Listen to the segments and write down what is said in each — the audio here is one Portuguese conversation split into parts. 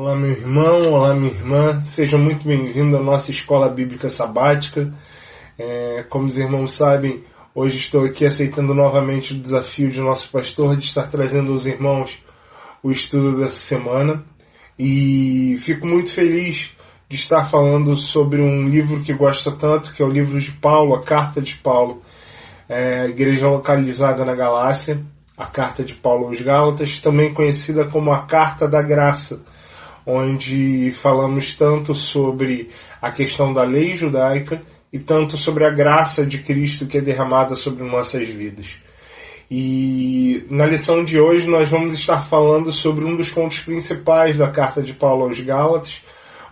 Olá, meu irmão, olá, minha irmã, seja muito bem-vindo à nossa escola bíblica sabática. Como os irmãos sabem, hoje estou aqui aceitando novamente o desafio de nosso pastor de estar trazendo aos irmãos o estudo dessa semana. E fico muito feliz de estar falando sobre um livro que gosto tanto, que é o livro de Paulo, a Carta de Paulo, igreja localizada na Galácia, a Carta de Paulo aos Gálatas, também conhecida como a Carta da Graça, onde falamos tanto sobre a questão da lei judaica e tanto sobre a graça de Cristo que é derramada sobre nossas vidas. E na lição de hoje nós vamos estar falando sobre um dos pontos principais da Carta de Paulo aos Gálatas,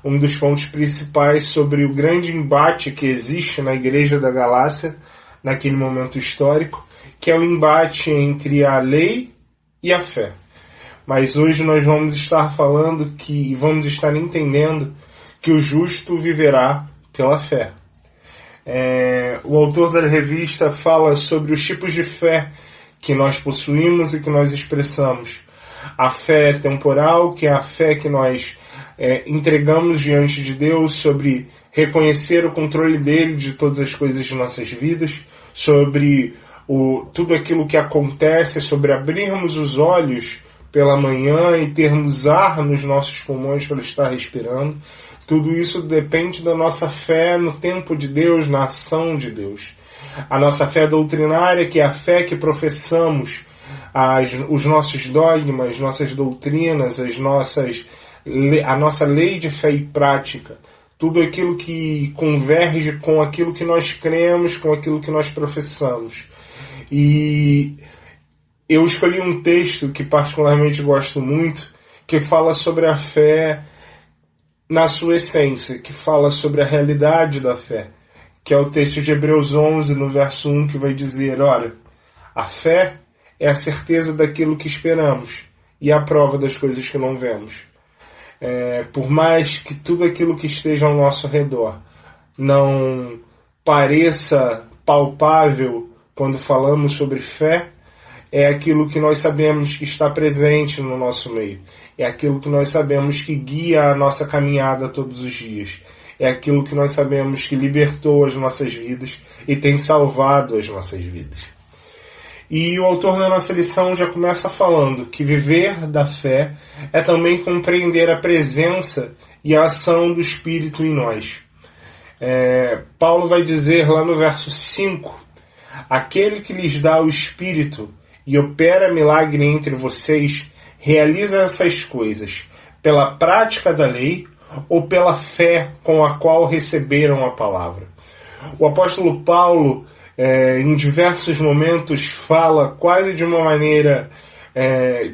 um dos pontos principais sobre o grande embate que existe na igreja da Galácia, naquele momento histórico, que é o embate entre a lei e a fé. Mas hoje nós vamos estar falando e vamos estar entendendo que o justo viverá pela fé. O autor da revista fala sobre os tipos de fé que nós possuímos e que nós expressamos. A fé temporal, que é a fé que nós entregamos diante de Deus, sobre reconhecer o controle dele de todas as coisas de nossas vidas, sobre tudo aquilo que acontece, sobre abrirmos os olhos pela manhã e termos ar nos nossos pulmões para estar respirando. Tudo isso depende da nossa fé no tempo de Deus, na ação de Deus. A nossa fé doutrinária, que é a fé que professamos, os nossos dogmas, nossas doutrinas, a nossa lei de fé e prática, tudo aquilo que converge com aquilo que nós cremos, com aquilo que nós professamos. E eu escolhi um texto que particularmente gosto muito, que fala sobre a fé na sua essência, que fala sobre a realidade da fé, que é o texto de Hebreus 11, no verso 1, que vai dizer: olha, a fé é a certeza daquilo que esperamos e a prova das coisas que não vemos. Por mais que tudo aquilo que esteja ao nosso redor não pareça palpável quando falamos sobre fé, é aquilo que nós sabemos que está presente no nosso meio. É aquilo que nós sabemos que guia a nossa caminhada todos os dias. É aquilo que nós sabemos que libertou as nossas vidas e tem salvado as nossas vidas. E o autor da nossa lição já começa falando que viver da fé é também compreender a presença e a ação do Espírito em nós. Paulo vai dizer lá no verso 5, aquele que lhes dá o Espírito e opera milagre entre vocês, realiza essas coisas pela prática da lei ou pela fé com a qual receberam a palavra. O apóstolo Paulo, em diversos momentos, fala quase de uma maneira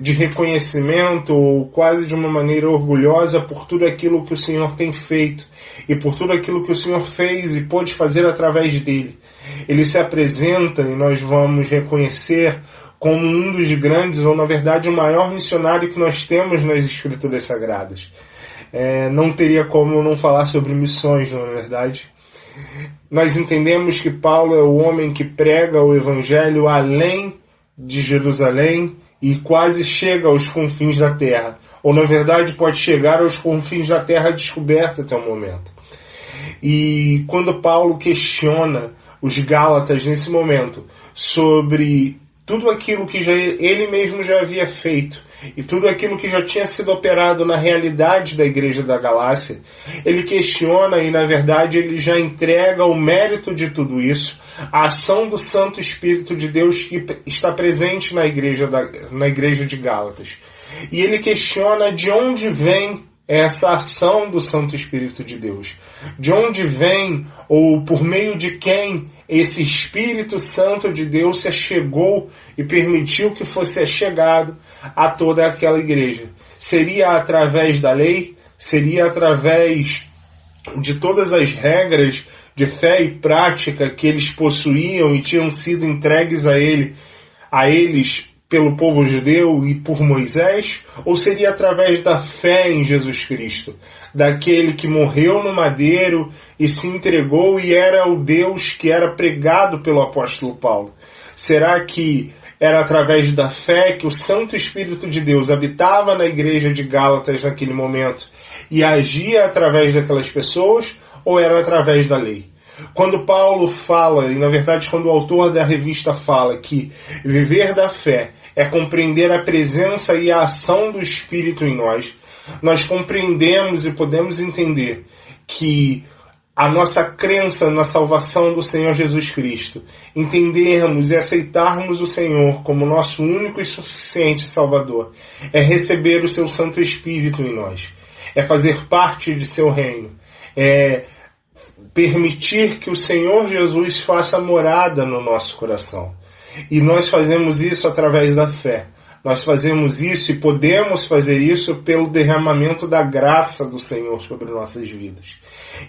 de reconhecimento ou quase de uma maneira orgulhosa por tudo aquilo que o Senhor tem feito e por tudo aquilo que o Senhor fez e pôde fazer através dele. Ele se apresenta, e nós vamos reconhecer, como um dos grandes, ou na verdade o maior missionário que nós temos nas Escrituras Sagradas. Não teria como não falar sobre missões, não é verdade? Nós entendemos que Paulo é o homem que prega o Evangelho além de Jerusalém e quase chega aos confins da terra. Ou na verdade pode chegar aos confins da terra descoberta até o momento. E quando Paulo questiona os Gálatas nesse momento sobre tudo aquilo que ele mesmo já havia feito e tudo aquilo que já tinha sido operado na realidade da igreja da Galácia, ele questiona e, na verdade, ele já entrega o mérito de tudo isso, a ação do Santo Espírito de Deus que está presente na igreja de Gálatas. E ele questiona de onde vem essa ação do Santo Espírito de Deus. De onde vem, ou por meio de quem, esse Espírito Santo de Deus se achegou e permitiu que fosse achegado a toda aquela igreja. Seria através da lei? Seria através de todas as regras de fé e prática que eles possuíam e tinham sido entregues a eles pelo povo judeu e por Moisés? Ou seria através da fé em Jesus Cristo, daquele que morreu no madeiro e se entregou e era o Deus que era pregado pelo apóstolo Paulo? Será que era através da fé que o Santo Espírito de Deus habitava na igreja de Gálatas naquele momento e agia através daquelas pessoas, ou era através da lei? Quando Paulo fala, e na verdade quando o autor da revista fala que viver da fé é compreender a presença e a ação do Espírito em nós, nós compreendemos e podemos entender que a nossa crença na salvação do Senhor Jesus Cristo, entendermos e aceitarmos o Senhor como nosso único e suficiente Salvador, é receber o seu Santo Espírito em nós, é fazer parte de seu reino, é permitir que o Senhor Jesus faça morada no nosso coração. E nós fazemos isso através da fé. Nós fazemos isso e podemos fazer isso pelo derramamento da graça do Senhor sobre nossas vidas.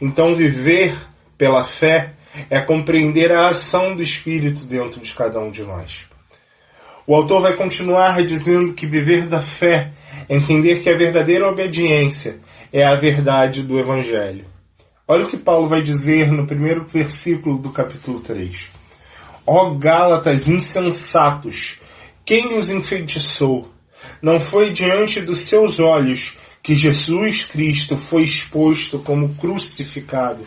Então, viver pela fé é compreender a ação do Espírito dentro de cada um de nós. O autor vai continuar dizendo que viver da fé é entender que a verdadeira obediência é a verdade do Evangelho. Olha o que Paulo vai dizer no primeiro versículo do capítulo 3. Ó Gálatas insensatos, quem os enfeitiçou? Não foi diante dos seus olhos que Jesus Cristo foi exposto como crucificado?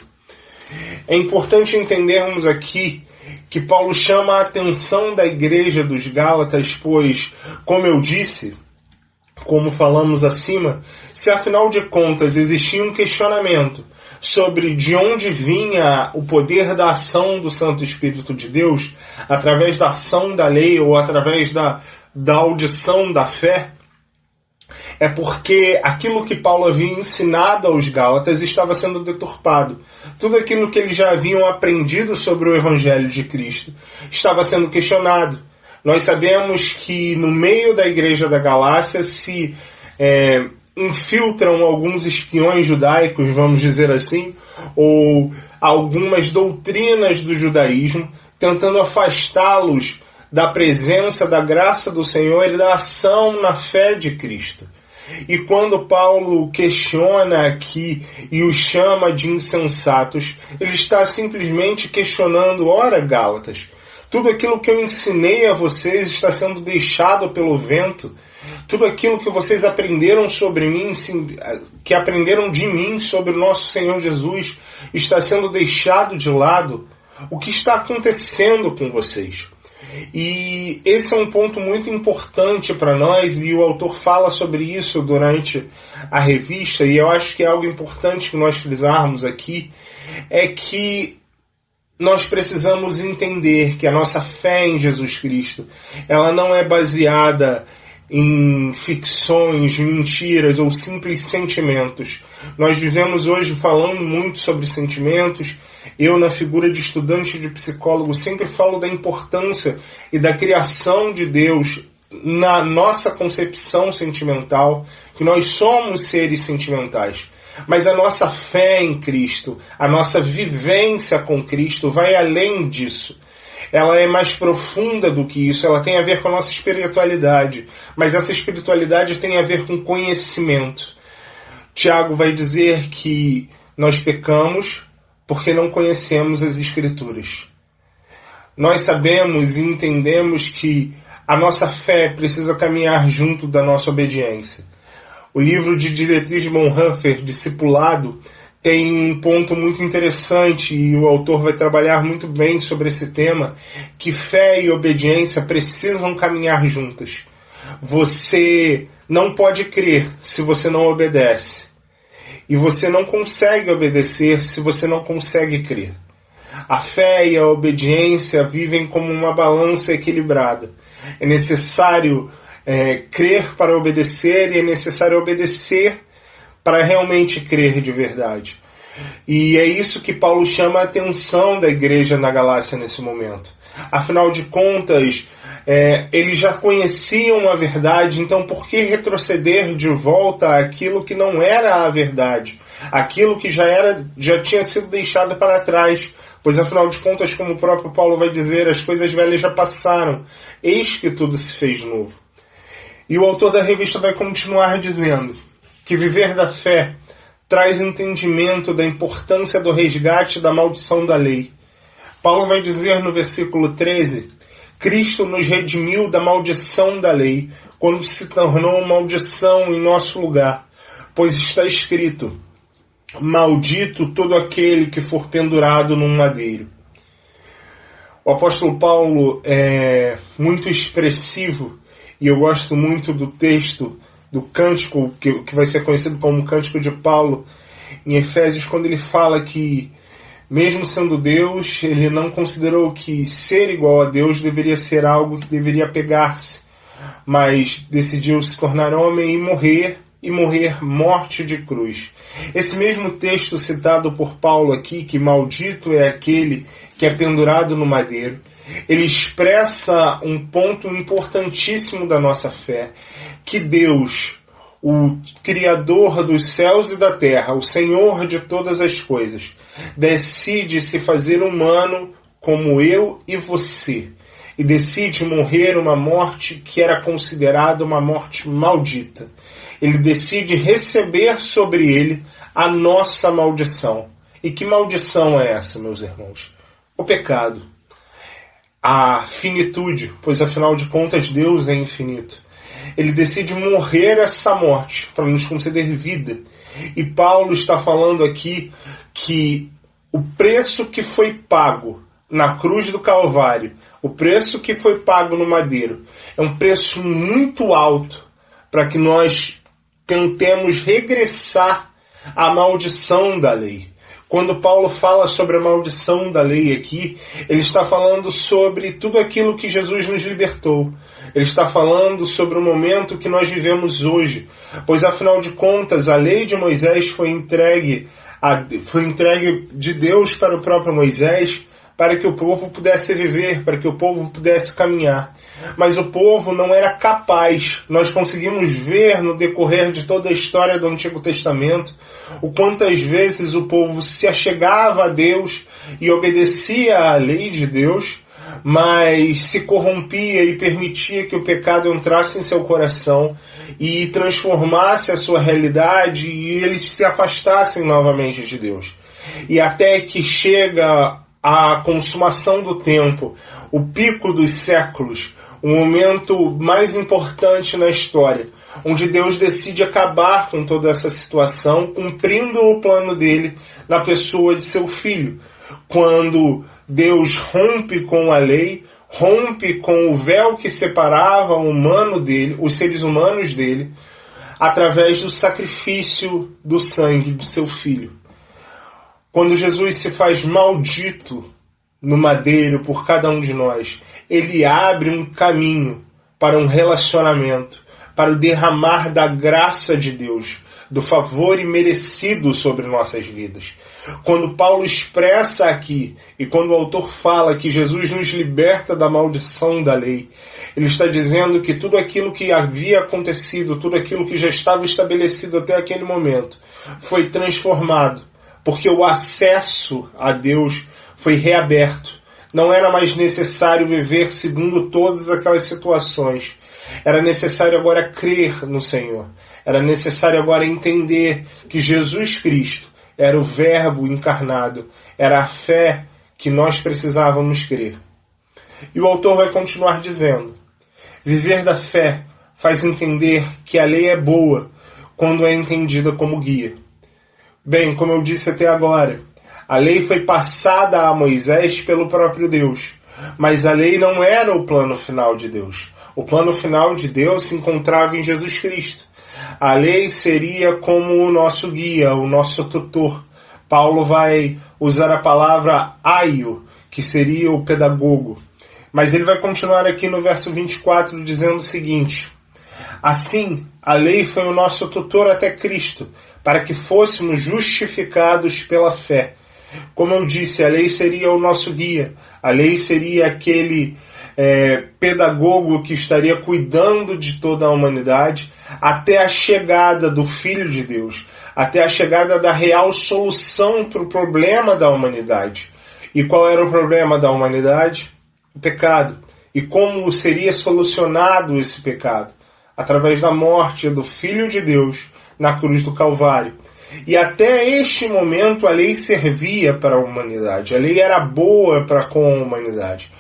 É importante entendermos aqui que Paulo chama a atenção da igreja dos Gálatas, pois, como eu disse, como falamos acima, se afinal de contas existia um questionamento sobre de onde vinha o poder da ação do Santo Espírito de Deus, através da ação da lei ou através da audição da fé, é porque aquilo que Paulo havia ensinado aos Gálatas estava sendo deturpado. Tudo aquilo que eles já haviam aprendido sobre o Evangelho de Cristo estava sendo questionado. Nós sabemos que no meio da igreja da Galácia se infiltram alguns espiões judaicos, vamos dizer assim, ou algumas doutrinas do judaísmo, tentando afastá-los da presença, da graça do Senhor e da ação na fé de Cristo. E quando Paulo questiona aqui e os chama de insensatos, ele está simplesmente questionando: ora, Gálatas, tudo aquilo que eu ensinei a vocês está sendo deixado pelo vento. Tudo aquilo que vocês aprenderam sobre mim, que aprenderam de mim sobre o nosso Senhor Jesus, está sendo deixado de lado. O que está acontecendo com vocês? E esse é um ponto muito importante para nós, e o autor fala sobre isso durante a revista, e eu acho que é algo importante que nós frisarmos aqui, é que nós precisamos entender que a nossa fé em Jesus Cristo, ela não é baseada em ficções, mentiras ou simples sentimentos. Nós vivemos hoje falando muito sobre sentimentos. Eu, na figura de estudante de psicólogo, sempre falo da importância e da criação de Deus na nossa concepção sentimental, que nós somos seres sentimentais. Mas a nossa fé em Cristo, a nossa vivência com Cristo vai além disso. Ela é mais profunda do que isso, ela tem a ver com a nossa espiritualidade, mas essa espiritualidade tem a ver com conhecimento. Tiago vai dizer que nós pecamos porque não conhecemos as Escrituras. Nós sabemos e entendemos que a nossa fé precisa caminhar junto da nossa obediência. O livro de Dietrich Bonhoeffer, Discipulado, tem um ponto muito interessante, e o autor vai trabalhar muito bem sobre esse tema, que fé e obediência precisam caminhar juntas. Você não pode crer se você não obedece. E você não consegue obedecer se você não consegue crer. A fé e a obediência vivem como uma balança equilibrada. É necessário crer para obedecer, e é necessário obedecer para realmente crer de verdade. E é isso que Paulo chama a atenção da igreja na Galácia nesse momento. Afinal de contas, eles já conheciam a verdade, então por que retroceder de volta àquilo que não era a verdade? Aquilo que já tinha sido deixado para trás. Pois afinal de contas, como o próprio Paulo vai dizer, as coisas velhas já passaram, eis que tudo se fez novo. E o autor da revista vai continuar dizendo que viver da fé traz entendimento da importância do resgate da maldição da lei. Paulo vai dizer no versículo 13, Cristo nos redimiu da maldição da lei, quando se tornou maldição em nosso lugar, pois está escrito: maldito todo aquele que for pendurado num madeiro. O apóstolo Paulo é muito expressivo, e eu gosto muito do texto do cântico, que vai ser conhecido como Cântico de Paulo, em Efésios, quando ele fala que, mesmo sendo Deus, ele não considerou que ser igual a Deus deveria ser algo que deveria pegar-se, mas decidiu se tornar homem e morrer morte de cruz. Esse mesmo texto citado por Paulo aqui, que maldito é aquele que é pendurado no madeiro, ele expressa um ponto importantíssimo da nossa fé, que Deus, o Criador dos céus e da terra, o Senhor de todas as coisas, decide se fazer humano como eu e você, e decide morrer uma morte que era considerada uma morte maldita. Ele decide receber sobre ele a nossa maldição. E que maldição é essa, meus irmãos? O pecado. A finitude, pois afinal de contas Deus é infinito. Ele decide morrer essa morte para nos conceder vida. E Paulo está falando aqui que o preço que foi pago na cruz do Calvário, o preço que foi pago no madeiro, é um preço muito alto para que nós tentemos regressar à maldição da lei. Quando Paulo fala sobre a maldição da lei aqui, ele está falando sobre tudo aquilo que Jesus nos libertou. Ele está falando sobre o momento que nós vivemos hoje, pois afinal de contas a lei de Moisés foi entregue de Deus para o próprio Moisés, para que o povo pudesse viver, para que o povo pudesse caminhar. Mas o povo não era capaz. Nós conseguimos ver no decorrer de toda a história do Antigo Testamento o quantas vezes o povo se achegava a Deus e obedecia à lei de Deus, mas se corrompia e permitia que o pecado entrasse em seu coração e transformasse a sua realidade e eles se afastassem novamente de Deus. E até que chega a consumação do tempo, o pico dos séculos, o momento mais importante na história, onde Deus decide acabar com toda essa situação, cumprindo o plano dele na pessoa de seu Filho. Quando Deus rompe com a lei, rompe com o véu que separava o humano dele, os seres humanos dele, através do sacrifício do sangue de seu Filho. Quando Jesus se faz maldito no madeiro por cada um de nós, ele abre um caminho para um relacionamento, para o derramar da graça de Deus, do favor imerecido sobre nossas vidas. Quando Paulo expressa aqui, e quando o autor fala que Jesus nos liberta da maldição da lei, ele está dizendo que tudo aquilo que havia acontecido, tudo aquilo que já estava estabelecido até aquele momento, foi transformado, porque o acesso a Deus foi reaberto. Não era mais necessário viver segundo todas aquelas situações. Era necessário agora crer no Senhor. Era necessário agora entender que Jesus Cristo era o Verbo encarnado. Era a fé que nós precisávamos crer. E o autor vai continuar dizendo: viver da fé faz entender que a lei é boa quando é entendida como guia. Bem, como eu disse até agora, a lei foi passada a Moisés pelo próprio Deus, mas a lei não era o plano final de Deus. O plano final de Deus se encontrava em Jesus Cristo. A lei seria como o nosso guia, o nosso tutor. Paulo vai usar a palavra aio, que seria o pedagogo. Mas ele vai continuar aqui no verso 24 dizendo o seguinte: assim, a lei foi o nosso tutor até Cristo, para que fôssemos justificados pela fé. Como eu disse, a lei seria o nosso guia, a lei seria aquele pedagogo que estaria cuidando de toda a humanidade até a chegada do Filho de Deus, até a chegada da real solução para o problema da humanidade. E qual era o problema da humanidade? O pecado. E como seria solucionado esse pecado? Através da morte do Filho de Deus na cruz do Calvário. E até este momento a lei servia para a humanidade. A lei era boa para com a humanidade.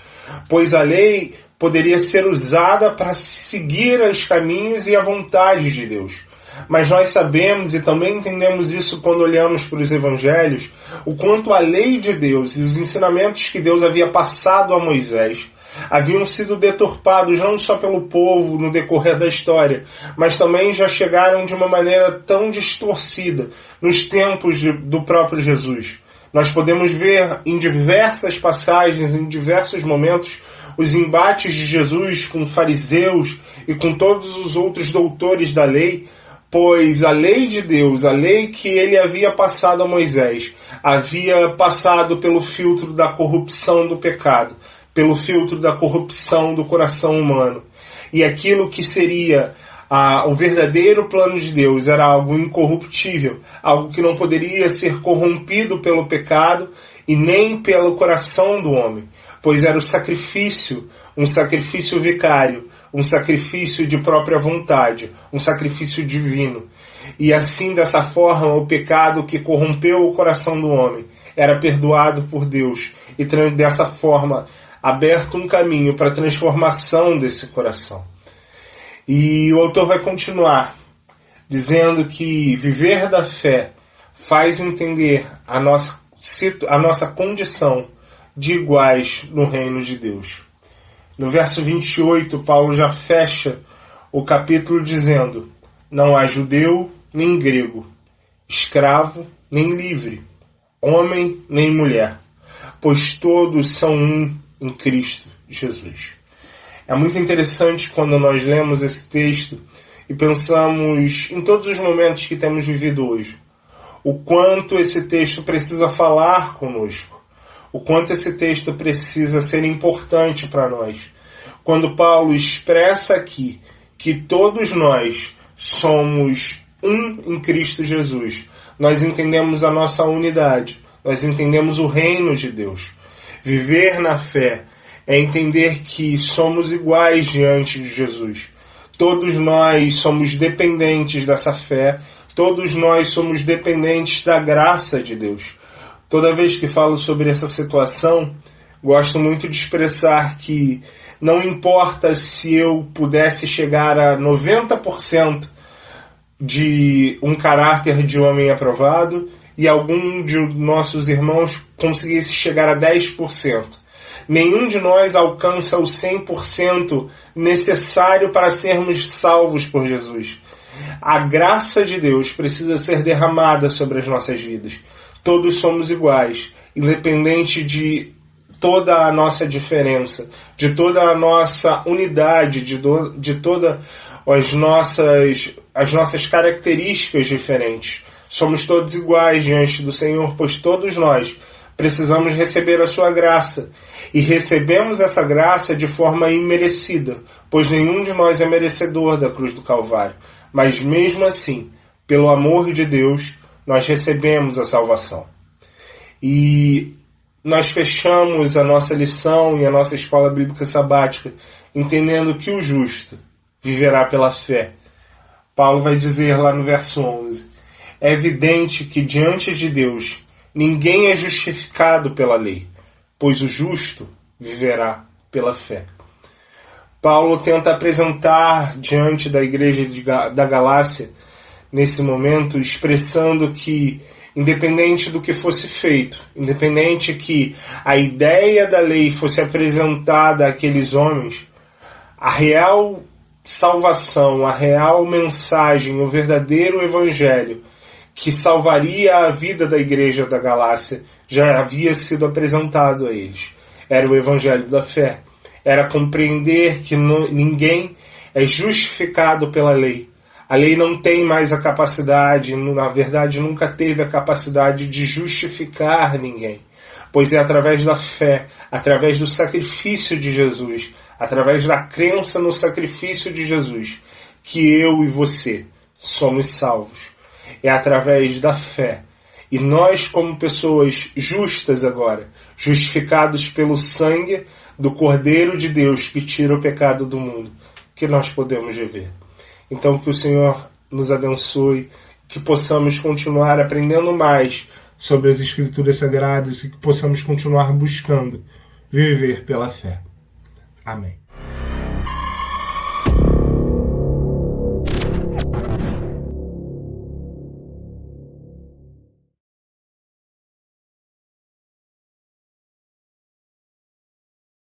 Pois a lei poderia ser usada para seguir os caminhos e a vontade de Deus. Mas nós sabemos e também entendemos isso quando olhamos para os evangelhos, o quanto a lei de Deus e os ensinamentos que Deus havia passado a Moisés haviam sido deturpados não só pelo povo no decorrer da história, mas também já chegaram de uma maneira tão distorcida nos tempos do próprio Jesus. Nós podemos ver em diversas passagens, em diversos momentos, os embates de Jesus com fariseus e com todos os outros doutores da lei, pois a lei de Deus, a lei que ele havia passado a Moisés, havia passado pelo filtro da corrupção do pecado, pelo filtro da corrupção do coração humano. E aquilo que seria o verdadeiro plano de Deus era algo incorruptível, algo que não poderia ser corrompido pelo pecado e nem pelo coração do homem, pois era o sacrifício, um sacrifício vicário, um sacrifício de própria vontade, um sacrifício divino. E assim, dessa forma, o pecado que corrompeu o coração do homem era perdoado por Deus e dessa forma aberto um caminho para a transformação desse coração. E o autor vai continuar dizendo que viver da fé faz entender a nossa condição de iguais no reino de Deus. No verso 28, Paulo já fecha o capítulo dizendo: não há judeu nem grego, escravo nem livre, homem nem mulher, pois todos são um em Cristo Jesus. É muito interessante quando nós lemos esse texto e pensamos em todos os momentos que temos vivido hoje, o quanto esse texto precisa falar conosco, o quanto esse texto precisa ser importante para nós. Quando Paulo expressa aqui que todos nós somos um em Cristo Jesus, nós entendemos a nossa unidade, nós entendemos o reino de Deus. Viver na fé é entender que somos iguais diante de Jesus. Todos nós somos dependentes dessa fé, todos nós somos dependentes da graça de Deus. Toda vez que falo sobre essa situação, gosto muito de expressar que não importa se eu pudesse chegar a 90% de um caráter de homem aprovado e algum de nossos irmãos conseguisse chegar a 10%. Nenhum de nós alcança o 100% necessário para sermos salvos por Jesus. A graça de Deus precisa ser derramada sobre as nossas vidas. Todos somos iguais, independente de toda a nossa diferença, de toda a nossa unidade, de todas as nossas características diferentes. Somos todos iguais diante do Senhor, pois todos nós precisamos receber a sua graça. E recebemos essa graça de forma imerecida, pois nenhum de nós é merecedor da cruz do Calvário. Mas mesmo assim, pelo amor de Deus, nós recebemos a salvação. E nós fechamos a nossa lição e a nossa escola bíblica sabática entendendo que o justo viverá pela fé. Paulo vai dizer lá no verso 11: é evidente que diante de Deus ninguém é justificado pela lei, pois o justo viverá pela fé. Paulo tenta apresentar diante da igreja da Galácia, nesse momento, expressando que, independente do que fosse feito, independente que a ideia da lei fosse apresentada àqueles homens, a real salvação, a real mensagem, o verdadeiro evangelho que salvaria a vida da igreja da Galácia já havia sido apresentado a eles. Era o evangelho da fé. Era compreender que ninguém é justificado pela lei. A lei não tem mais a capacidade, na verdade nunca teve a capacidade de justificar ninguém, pois é através da fé, através do sacrifício de Jesus, através da crença no sacrifício de Jesus, que eu e você somos salvos. É através da fé. E nós, como pessoas justas agora, justificados pelo sangue do Cordeiro de Deus que tira o pecado do mundo, que nós podemos viver. Então que o Senhor nos abençoe, que possamos continuar aprendendo mais sobre as Escrituras Sagradas e que possamos continuar buscando viver pela fé. Amém.